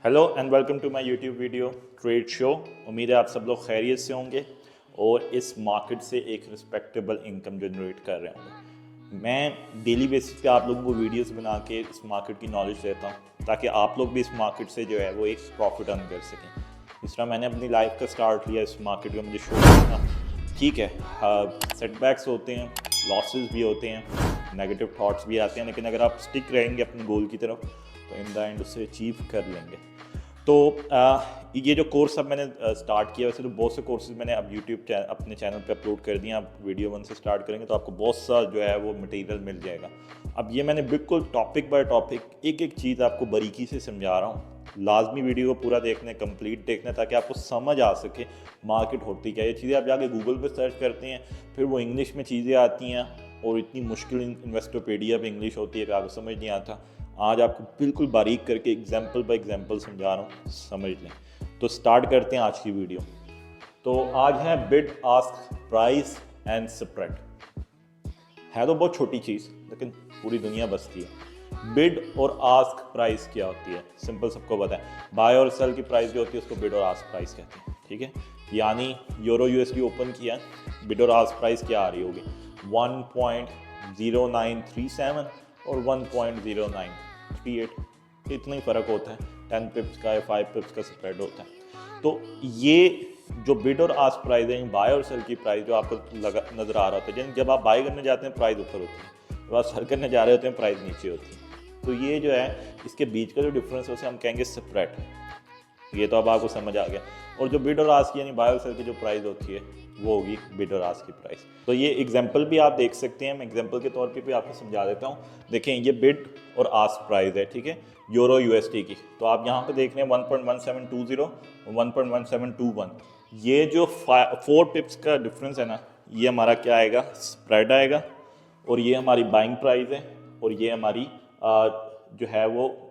Hello and welcome to my YouTube video trade show. उम्मीद है आप सब लोग खैरियत से होंगे और इस मार्केट से एक रिस्पेक्टेबल इनकम जनरेट कर रहे होंगे। मैं डेली बेसिस पे आप लोगों को वीडियोस बना के इस मार्केट की नॉलेज देता हूँ ताकि आप लोग भी इस मार्केट से जो है वो एक प्रॉफिट अर्न कर सकें। इस तरह मैंने अपनी लाइफ का स्टार्ट लिया इस मार्केट का, मुझे शो करना ठीक है। सेटबैक्स होते हैं, लॉसेस भी होते हैं, नेगेटिव थॉट्स भी आते हैं, लेकिन अगर आप स्टिक रहेंगे अपने गोल की तरफ तो इन द एंड उसे अचीव कर लेंगे। तो ये जो कोर्स अब मैंने स्टार्ट किया, वैसे तो बहुत से कोर्सेज मैंने अब यूट्यूब अपने चैनल पे अपलोड कर दिए। आप वीडियो 1 से स्टार्ट करेंगे तो आपको बहुत सा जो है वो मटेरियल मिल जाएगा। अब ये मैंने बिल्कुल टॉपिक बाय टॉपिक एक एक चीज़ आपको बारीकी से समझा रहा हूँ। लाजमी वीडियो को पूरा देखना, कंप्लीट देखना, ताकि आपको समझ आ सके मार्केट होती क्या है। ये चीज़ें आप जाके गूगल पे सर्च करते हैं, फिर वो इंग्लिश में चीज़ें आती हैं और इतनी मुश्किल इन्वेस्टोपीडिया पे इंग्लिश होती है कि आपको समझ नहीं आता। आज आपको बिल्कुल बारीक करके एग्जाम्पल बाय एग्जाम्पल समझा रहा हूँ, समझ लें। तो स्टार्ट करते हैं आज की वीडियो। तो आज है bid ask price and spread. है तो बहुत छोटी चीज़ लेकिन पूरी दुनिया बसती है। बिड और आस्क प्राइस क्या होती है, सिंपल सबको पता है। बाय और सेल की प्राइस जो होती है उसको बिड और आस्क प्राइस कहते हैं, ठीक है। यानी यूरो यूएसडी ओपन किया, बिड और आस्क प्राइस क्या आ रही होगी, 1.0937 और 1.0938। इतना ही फ़र्क होता है, 10 पिप्स का या 5 पिप्स का स्प्रेड होता है। तो ये जो बिड और आस्क प्राइस है, बाय और सेल की प्राइस जो आपको नज़र आ रहा होता है, जब आप बाय करने जाते हैं प्राइस ऊपर होती है, जब आप सेल करने जा रहे होते हैं प्राइस नीचे होती है। तो ये जो है इसके बीच का जो डिफरेंस है उसे हम कहेंगे स्प्रेड। ये तो अब आपको समझ आ गया। और जो बिड और आस्क यानी बाय और सेल की जो प्राइस होती है वो होगी बिड और आस्क की प्राइस। तो ये एग्जांपल भी आप देख सकते हैं, मैं एग्जांपल के तौर पे भी आपको समझा देता हूँ। देखें, ये बिड और आस्क प्राइस है, ठीक है, यूरो यूएसडी की। तो आप यहाँ पे देख रहे हैं 1.1720 और 1.1721। ये जो 4 पिप्स का डिफरेंस है ना, ये हमारा क्या आएगा, स्प्रेड आएगा। और ये हमारी बाइंग प्राइस है और ये हमारी जो है वो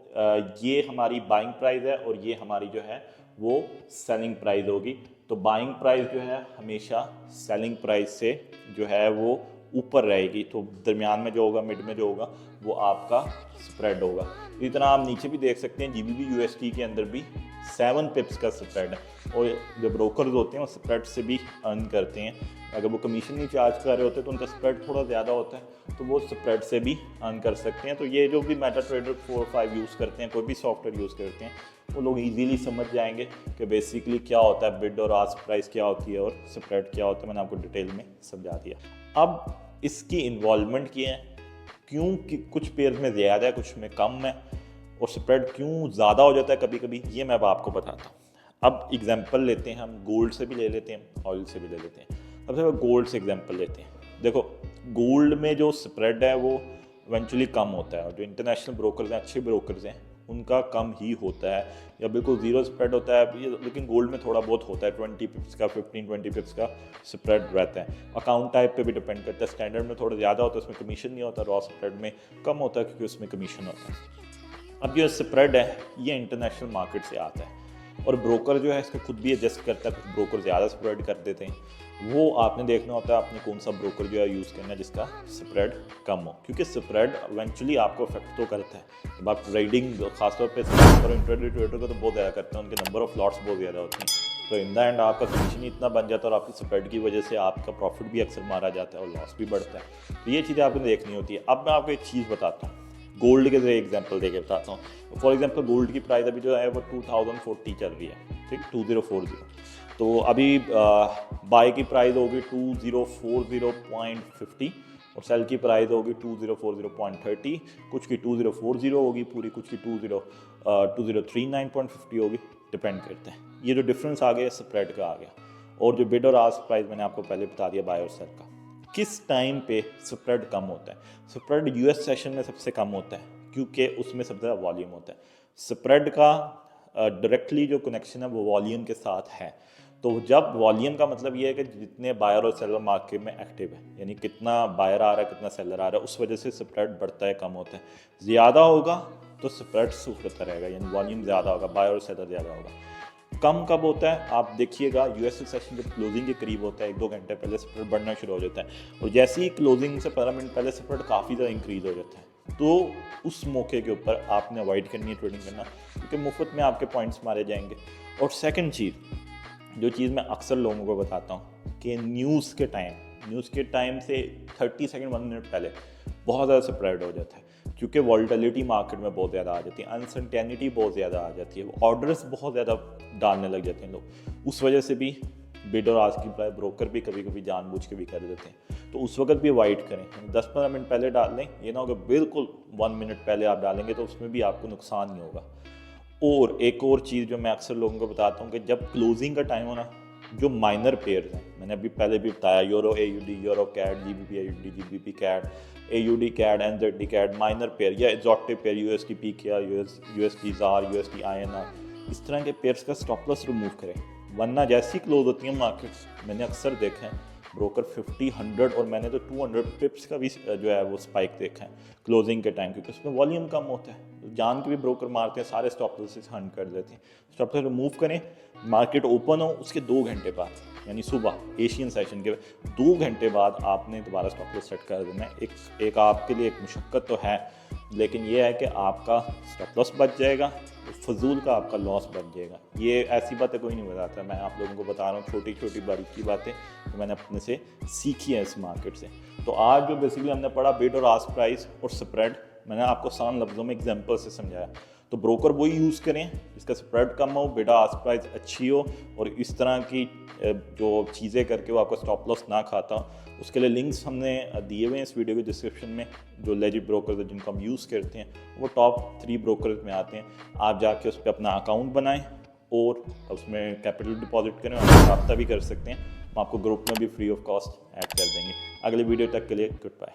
ये हमारी बाइंग प्राइस है और ये हमारी जो है वो सेलिंग प्राइस होगी। तो बाइंग प्राइस जो है हमेशा सेलिंग प्राइस से जो है वो ऊपर रहेगी। तो दरमियान में जो होगा, मिड में जो होगा, वो आपका स्प्रेड होगा। इसी तरह आप नीचे भी देख सकते हैं, जीबीबी यूएसडी के अंदर भी 7 पिप्स का स्प्रेड है। और जो ब्रोकर्स होते हैं वो स्प्रेड से भी अर्न करते हैं। अगर वो कमीशन नहीं चार्ज कर रहे होते तो उनका स्प्रेड थोड़ा ज़्यादा होता है, तो वो स्प्रेड से भी अर्न कर सकते हैं। तो ये जो भी मेटा ट्रेडर 4-5 यूज़ करते हैं, कोई भी सॉफ्टवेयर यूज़ करते हैं, वो लोग इजीली समझ जाएंगे कि बेसिकली क्या होता है बिड और आस्क प्राइस क्या होती है और स्प्रेड क्या होता है। मैंने आपको डिटेल में समझा दिया। अब इसकी इन्वॉल्वमेंट क्या है, क्यों कि कुछ पेयर में ज़्यादा है, कुछ में कम है, और स्प्रेड क्यों ज़्यादा हो जाता है कभी कभी, ये मैं अब आपको बताता हूँ। अब एग्जांपल लेते हैं, हम गोल्ड से भी ले लेते हैं, ऑयल से भी ले लेते हैं। सबसे पहले गोल्ड से एग्जांपल लेते हैं। देखो, गोल्ड में जो स्प्रेड है वो इवेंचुअली कम होता है, और जो इंटरनेशनल ब्रोकर्स हैं, अच्छे ब्रोकर्स हैं, उनका कम ही होता है या बिल्कुल ज़ीरो स्प्रेड होता है। लेकिन गोल्ड में थोड़ा बहुत होता है, 20 पिप्स का, 15-20 पिप्स का स्प्रेड रहता है। अकाउंट टाइप पे भी डिपेंड करता है। स्टैंडर्ड में थोड़ा ज़्यादा होता है, उसमें कमीशन नहीं होता। रॉ स्प्रेड में कम होता है क्योंकि उसमें कमीशन होता है। अब जो स्प्रेड है ये इंटरनेशनल मार्केट से आता है, और ब्रोकर जो है इसको खुद भी एडजस्ट करता है। कुछ ब्रोकर ज़्यादा स्प्रेड कर देते हैं, वो आपने देखना होता है आपने कौन सा ब्रोकर जो है यूज़ करना है जिसका स्प्रेड कम हो, क्योंकि स्प्रेड इवेंचुअली आपको इफेक्ट तो करता है। जब आप ट्रेडिंग खासतौर पर इंट्राडे ट्रेडर को तो बहुत ज़्यादा करते हैं, उनके नंबर ऑफ लॉट्स बहुत ज़्यादा होती हैं, तो इन द एंड आपका कमीशन इतना बन जाता है और आपकी स्प्रेड की वजह से आपका प्रॉफिट भी अक्सर मारा जाता है और लॉस भी बढ़ता है। तो ये चीज़ें आपको देखनी होती है। अब मैं आपको एक चीज़ बताता हूँ, गोल्ड के जरिए एग्जांपल देके बताता हूँ। फॉर एग्जांपल गोल्ड की प्राइस अभी जो है वो 2040 चल रही है, ठीक, 2040। तो अभी बाय की प्राइस होगी 2040.50 और सेल की प्राइस होगी 2040.30। कुछ की 2040 होगी पूरी, कुछ की 2039.50 होगी, डिपेंड करता है। ये जो डिफरेंस आ गया स्प्रेड का आ गया। और जो बिड और आस्क प्राइस मैंने आपको पहले बता दिया बाय और सेल का। किस टाइम पे स्प्रेड कम होता है? स्प्रेड यूएस सेशन में सबसे कम होता है क्योंकि उसमें सबसे ज़्यादा वॉल्यूम होता है। स्प्रेड का डायरेक्टली जो कनेक्शन है वो वॉल्यूम के साथ है। तो जब वॉल्यूम का मतलब ये है कि जितने बायर और सेलर मार्केट में एक्टिव है, यानी कितना बायर आ रहा है कितना सेलर आ रहा है, उस वजह से स्प्रेड बढ़ता है कम होता है। ज़्यादा होगा तो स्प्रेड सूखता रहेगा, यानी वॉल्यूम ज़्यादा होगा, बायर और सेलर ज़्यादा होगा। कम कब होता है आप देखिएगा, यूएसए सेशन जब क्लोजिंग के करीब होता है 1-2 घंटे पहले स्प्रेड बढ़ना शुरू हो जाता है, और जैसे ही क्लोजिंग से 15 मिनट पहले स्प्रेड काफ़ी ज़्यादा इंक्रीज हो जाता है। तो उस मौके के ऊपर आपने अवॉइड करनी है ट्रेडिंग करना, क्योंकि मुफ्त में आपके पॉइंट्स मारे जाएंगे। और सेकंड चीज़, जो चीज़ मैं अक्सर लोगों को बताता हूँ कि न्यूज़ के टाइम से 30 सेकंड 1 मिनट पहले बहुत ज़्यादा स्प्रेड हो जाता है, क्योंकि वॉल्टिलिटी मार्केट में बहुत ज़्यादा आ जाती है, अनसर्टेनिटी बहुत ज़्यादा आ जाती है, ऑर्डर्स बहुत ज़्यादा डालने लग जाते हैं लोग। उस वजह से भी बिड और आस्क की प्राइस ब्रोकर भी कभी कभी जानबूझ के भी कर देते हैं, तो उस वक्त भी अवॉइड करें। 10-15 मिनट पहले डाल लें, ये ना होगा बिल्कुल 1 मिनट पहले आप डालेंगे तो उसमें भी आपको नुकसान नहीं होगा। और एक और चीज़ जो मैं अक्सर लोगों को बताता हूँ कि जब क्लोजिंग का टाइम हो ना, जो माइनर पेयर्स हैं, मैंने अभी पहले भी बताया, euro AUD, euro CAD, GBP AUD, GBP CAD, AUD CAD, NZD CAD, minor pair या exotic pair, USD PKR, USD ZAR, USD INR, इस तरह के पेयर्स का स्टॉप लॉस रिमूव करें, वरना जैसी क्लोज होती है मार्केट्स, मैंने अक्सर देखा है ब्रोकर 50, 100 और मैंने तो 200 पिप्स का भी जो है वो स्पाइक देखा है क्लोजिंग के टाइम, क्योंकि उसमें वॉल्यूम कम होता है, तो जान के भी ब्रोकर मारते हैं, सारे स्टॉप लॉसेस हंड कर देते हैं। स्टॉप लॉस रिमूव करें, मार्केट ओपन हो उसके 2 घंटे बाद, यानी सुबह एशियन सेशन के 2 घंटे बाद आपने दोबारा स्टॉप लॉस सेट कर देना है। एक आपके लिए एक मुशक्क़त तो है, लेकिन ये है कि आपका स्टॉप लॉस बच जाएगा, फजूल का आपका लॉस बच जाएगा। ये ऐसी बातें कोई नहीं बताता, मैं आप लोगों को बता रहा हूँ छोटी छोटी बारीकी बातें तो मैंने अपने से सीखी है इस मार्केट से। तो आज जो बेसिकली हमने पढ़ा बिड और आस्क प्राइस और स्प्रेड, मैंने आपको आसान लफ्ज़ों में एग्जांपल से समझाया। तो ब्रोकर वही यूज़ करें जिसका स्प्रेड कम हो, बिड आस्क प्राइस अच्छी हो, और इस तरह की जो चीज़ें करके वो आपको स्टॉप लॉस ना खाता। उसके लिए लिंक्स हमने दिए हुए हैं इस वीडियो के डिस्क्रिप्शन में, जो लेजिट ब्रोकर्स हैं जिनको हम यूज़ करते हैं, वो टॉप 3 ब्रोकर्स में आते हैं। आप जाके उस पर अपना अकाउंट बनाएं और उसमें कैपिटल डिपॉजिट करें, और रब्ता भी कर सकते हैं। हम आपको ग्रुप में भी फ्री ऑफ कॉस्ट ऐड कर देंगे। अगले वीडियो तक के लिए गुड बाय।